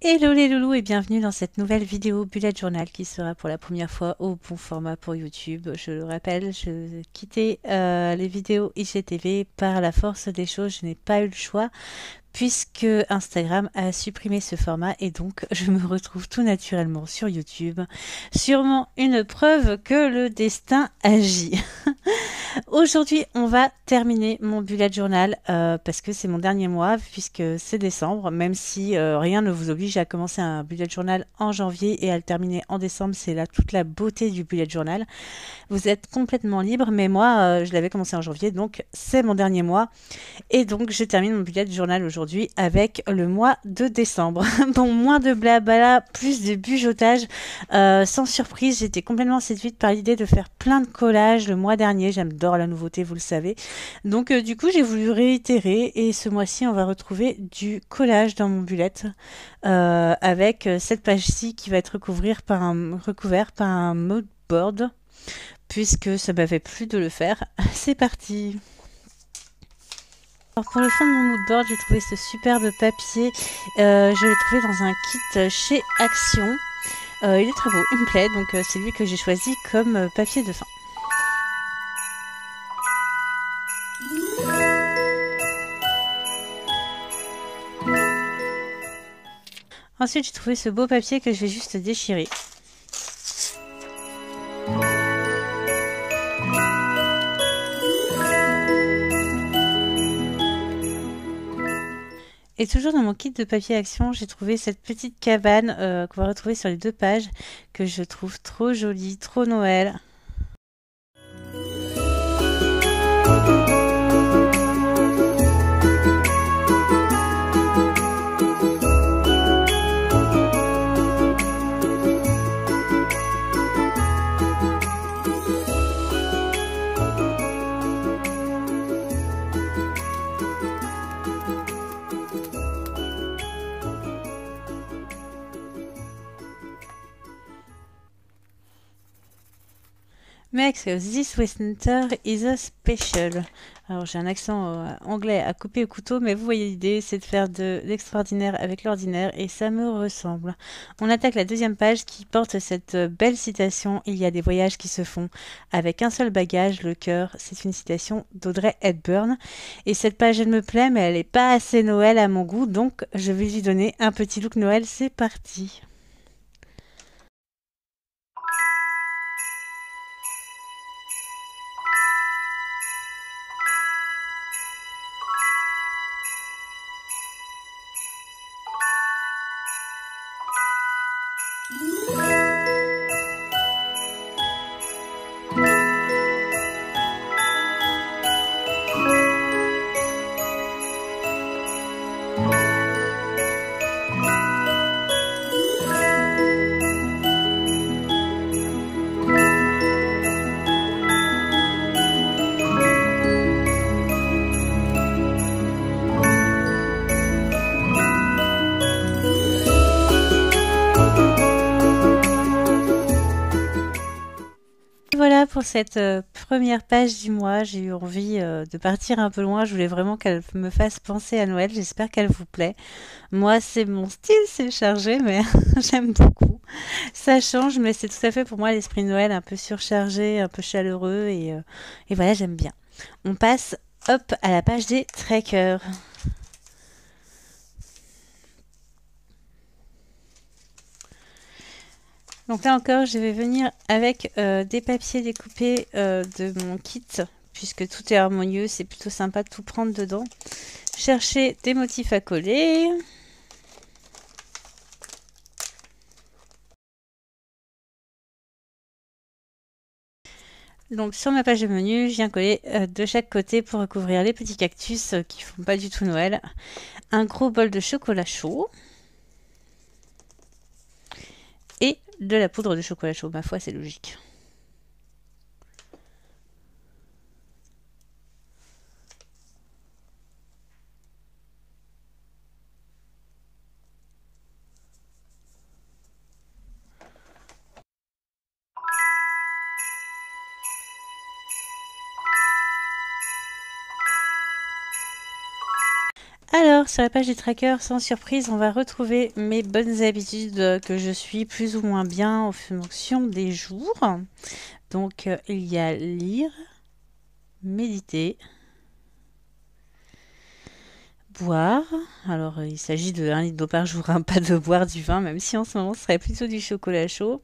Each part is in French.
Hello les loulous et bienvenue dans cette nouvelle vidéo bullet journal qui sera pour la première fois au bon format pour YouTube. Je le rappelle, je quittais les vidéos IGTV par la force des choses, je n'ai pas eu le choix puisque Instagram a supprimé ce format et donc je me retrouve tout naturellement sur YouTube. Sûrement une preuve que le destin agit. Aujourd'hui, on va terminer mon bullet journal parce que c'est mon dernier mois puisque c'est décembre, même si rien ne vous oblige à commencer un bullet journal en janvier et à le terminer en décembre. C'est là toute la beauté du bullet journal. Vous êtes complètement libre, mais moi, je l'avais commencé en janvier, donc c'est mon dernier mois. Et donc, je termine mon bullet journal aujourd'hui avec le mois de décembre. Bon, moins de blabla, plus de bujotage. Sans surprise, j'étais complètement séduite par l'idée de faire plein de collages le mois dernier. J'adore la nouveauté, vous le savez. Donc, du coup, j'ai voulu réitérer. Et ce mois-ci, on va retrouver du collage dans mon bullet. Avec cette page-ci qui va être recouvert par un mood board. Puisque ça m'avait plu de le faire. C'est parti! Alors pour le fond de mon moodboard, j'ai trouvé ce superbe papier. Je l'ai trouvé dans un kit chez Action. Il est très beau, il me plaît, donc c'est lui que j'ai choisi comme papier de fin. Ensuite, j'ai trouvé ce beau papier que je vais juste déchirer. Et toujours dans mon kit de papier Action, j'ai trouvé cette petite cabane qu'on va retrouver sur les deux pages, que je trouve trop jolie, trop Noël. Max, this winter is a special. Alors j'ai un accent anglais à couper au couteau, mais vous voyez l'idée, c'est de faire de l'extraordinaire avec l'ordinaire et ça me ressemble. On attaque la deuxième page qui porte cette belle citation. Il y a des voyages qui se font avec un seul bagage, le cœur. C'est une citation d'Audrey Hepburn. Et cette page, elle me plaît, mais elle n'est pas assez Noël à mon goût, donc je vais lui donner un petit look Noël. C'est parti! Voilà pour cette première page du mois. J'ai eu envie de partir un peu loin. Je voulais vraiment qu'elle me fasse penser à Noël. J'espère qu'elle vous plaît. Moi, c'est mon style, c'est chargé, mais j'aime beaucoup. Ça change, mais c'est tout à fait pour moi l'esprit de Noël un peu surchargé, un peu chaleureux. Et voilà, j'aime bien. On passe, hop, à la page des trackers. Donc là encore, je vais venir avec des papiers découpés de mon kit, puisque tout est harmonieux, c'est plutôt sympa de tout prendre dedans. Chercher des motifs à coller. Donc sur ma page de menu, je viens coller de chaque côté pour recouvrir les petits cactus qui font pas du tout Noël. Un gros bol de chocolat chaud. Et de la poudre de chocolat chaud, ma foi, c'est logique. Alors, sur la page des trackers, sans surprise, on va retrouver mes bonnes habitudes que je suis plus ou moins bien en fonction des jours. Donc, il y a lire, méditer, boire. Alors, il s'agit de 1 litre d'eau par jour, hein, pas de boire du vin, même si en ce moment, ce serait plutôt du chocolat chaud.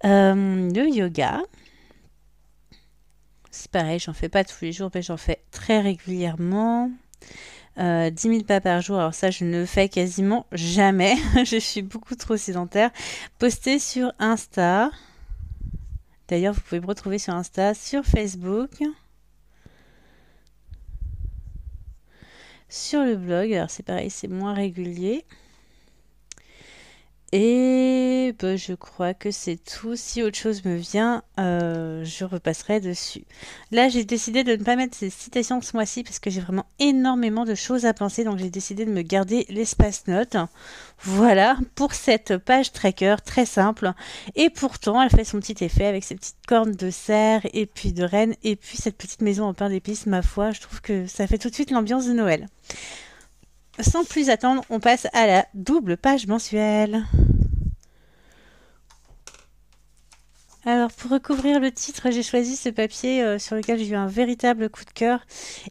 Le yoga. C'est pareil, j'en fais pas tous les jours, mais j'en fais très régulièrement. 10 000 pas par jour, alors ça je ne le fais quasiment jamais, je suis beaucoup trop sédentaire. Poster sur Insta, d'ailleurs vous pouvez me retrouver sur Insta, sur Facebook, sur le blog, alors c'est pareil, c'est moins régulier. Et bah, je crois que c'est tout. Si autre chose me vient, je repasserai dessus. Là, j'ai décidé de ne pas mettre ces citations ce mois-ci parce que j'ai vraiment énormément de choses à penser. Donc, j'ai décidé de me garder l'espace notes. Voilà, pour cette page tracker très simple. Et pourtant, elle fait son petit effet avec ses petites cornes de cerf et puis de renne. Et puis, cette petite maison en pain d'épices, ma foi, je trouve que ça fait tout de suite l'ambiance de Noël. Sans plus attendre, on passe à la double page mensuelle. Alors, pour recouvrir le titre, j'ai choisi ce papier sur lequel j'ai eu un véritable coup de cœur.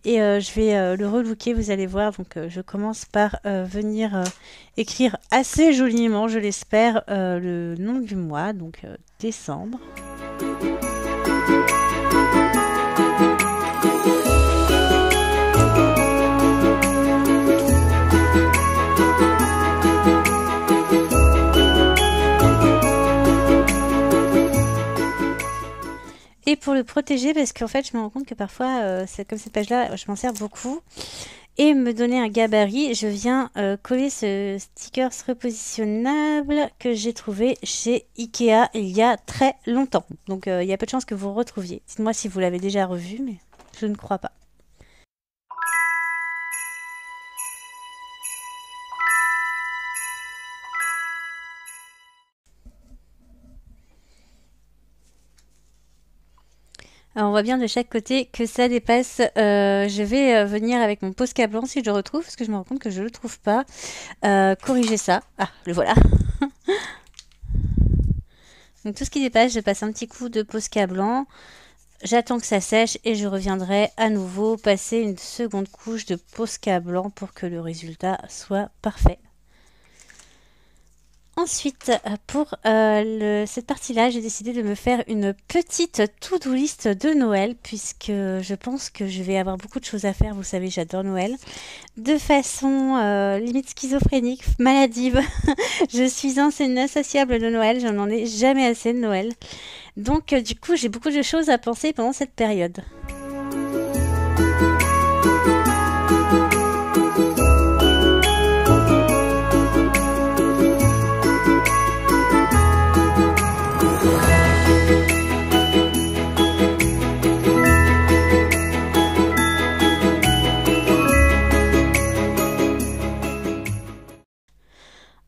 Et je vais le relooker, vous allez voir. Donc, je commence par venir écrire assez joliment, je l'espère, le nom du mois, donc décembre. Et pour le protéger, parce qu'en fait, je me rends compte que parfois, comme cette page-là, je m'en sers beaucoup. Et me donner un gabarit, je viens coller ce sticker repositionnable que j'ai trouvé chez Ikea il y a très longtemps. Donc, il y a peu de chances que vous le retrouviez. Dites-moi si vous l'avez déjà revu, mais je ne crois pas. Alors on voit bien de chaque côté que ça dépasse. Je vais venir avec mon Posca blanc si je le retrouve, parce que je me rends compte que je ne le trouve pas. Corriger ça. Ah, le voilà. Donc tout ce qui dépasse, je passe un petit coup de Posca blanc. J'attends que ça sèche et je reviendrai à nouveau passer une seconde couche de Posca blanc pour que le résultat soit parfait. Ensuite, pour cette partie-là, j'ai décidé de me faire une petite to-do list de Noël, puisque je pense que je vais avoir beaucoup de choses à faire. Vous savez, j'adore Noël. De façon limite schizophrénique, maladive. Je suis une insatiable de Noël, je n'en ai jamais assez de Noël. Donc, du coup, j'ai beaucoup de choses à penser pendant cette période.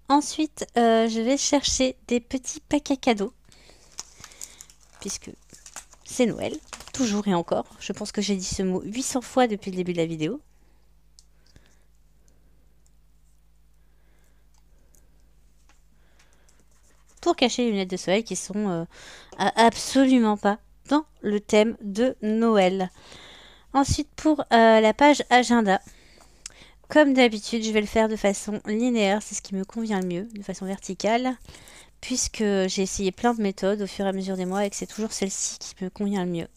Ensuite, je vais chercher des petits paquets cadeaux, puisque c'est Noël, toujours et encore. Je pense que j'ai dit ce mot 800 fois depuis le début de la vidéo. Pour cacher les lunettes de soleil qui sont absolument pas dans le thème de Noël. Ensuite, pour la page agenda. Comme d'habitude, je vais le faire de façon linéaire, c'est ce qui me convient le mieux, de façon verticale, puisque j'ai essayé plein de méthodes au fur et à mesure des mois et que c'est toujours celle-ci qui me convient le mieux.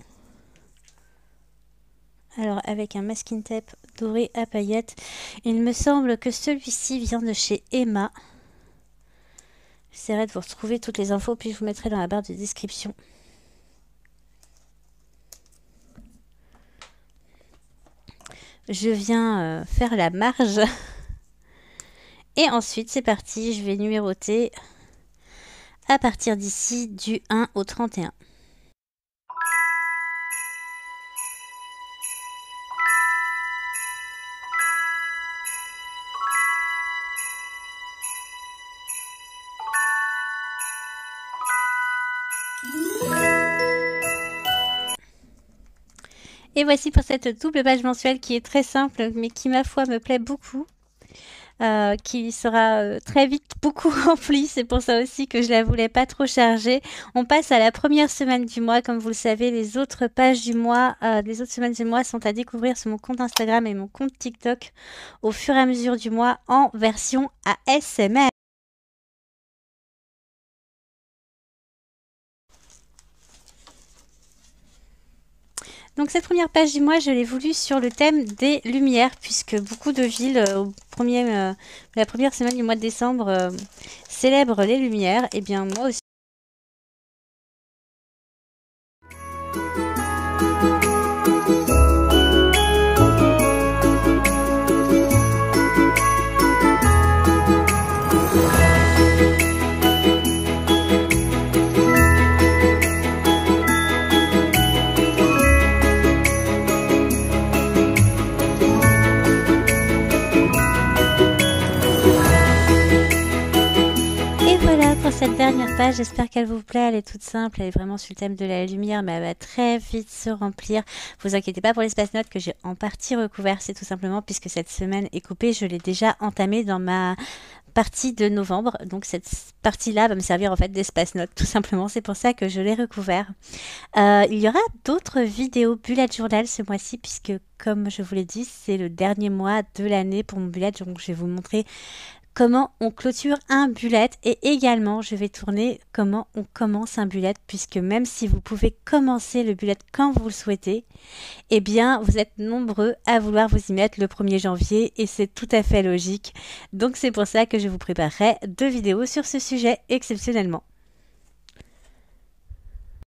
Alors, avec un masking tape doré à paillettes, il me semble que celui-ci vient de chez Emma. J'essaierai de vous retrouver toutes les infos, puis je vous mettrai dans la barre de description. Je viens faire la marge. Et ensuite, c'est parti, je vais numéroter à partir d'ici du 1 au 31. Et voici pour cette double page mensuelle qui est très simple, mais qui, ma foi, me plaît beaucoup. Qui sera très vite beaucoup remplie. C'est pour ça aussi que je la voulais pas trop charger. On passe à la première semaine du mois. Comme vous le savez, les autres pages du mois, les autres semaines du mois sont à découvrir sur mon compte Instagram et mon compte TikTok au fur et à mesure du mois en version ASMR. Donc cette première page du mois, je l'ai voulu sur le thème des lumières, puisque beaucoup de villes, la première semaine du mois de décembre, célèbrent les lumières. Et bien moi aussi. Pour cette dernière page, j'espère qu'elle vous plaît, elle est toute simple, elle est vraiment sur le thème de la lumière, mais elle va très vite se remplir. Vous inquiétez pas pour l'espace notes que j'ai en partie recouvert, c'est tout simplement puisque cette semaine est coupée, je l'ai déjà entamée dans ma partie de novembre, donc cette partie-là va me servir en fait d'espace notes, tout simplement, c'est pour ça que je l'ai recouvert. Il y aura d'autres vidéos bullet journal ce mois-ci, puisque comme je vous l'ai dit, c'est le dernier mois de l'année pour mon bullet, donc je vais vous montrer comment on clôture un bullet et également je vais tourner comment on commence un bullet, puisque même si vous pouvez commencer le bullet quand vous le souhaitez, eh bien vous êtes nombreux à vouloir vous y mettre le 1er janvier et c'est tout à fait logique. Donc c'est pour ça que je vous préparerai 2 vidéos sur ce sujet exceptionnellement.